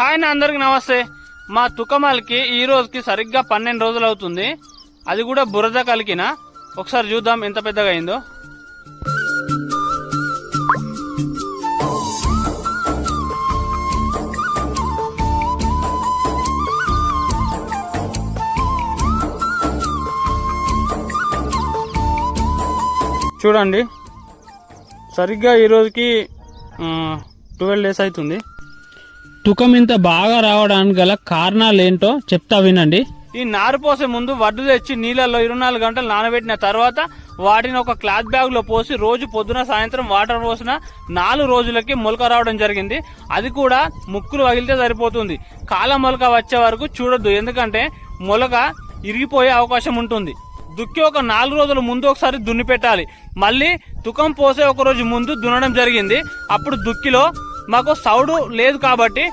Hi నా అందరికి నమస్తే. మా తుకమల్కి ఈ రోజుకి సరిగ్గా 12 రోజులు అవుతుంది. అది కూడా బురద కలికిన. ఒకసారి చూద్దాం ఎంత పెద్దగా అయిందో. చూడండి, సరిగ్గా ఈ రోజుకి 12 డేస్ అవుతుంది. తుకం ఇంత బాగా రావడానికి గల కారణాలు ఏంటో చెప్తా వినండి. ఈ నారు పోసే ముందు వడ్డు తెచ్చి నీళ్ళల్లో 24 గంటలు నానబెట్టిన తర్వాత వాటిని ఒక క్లాత్ బ్యాగ్ లో పోసి రోజు పొద్దున సాయంత్రం వాటర్ పోసిన 4 రోజులకి మొలక రావడం జరిగింది. అది కూడా ముక్కులు వగిలితే సరిపోతుంది. కాల మొలక వచ్చే వరకు చూడొద్దు, ఎందుకంటే మొలక ఇరిగిపోయే అవకాశం ఉంటుంది. దుక్కి ఒక 4 రోజుల ముందు ఒకసారి దున్ని పెట్టాలి. మళ్ళీ తుకం పోసే ఒక రోజు ముందు దున్నడం జరిగింది. అప్పుడు దుక్కిలో మాకు సౌడు లేదు కాబట్టి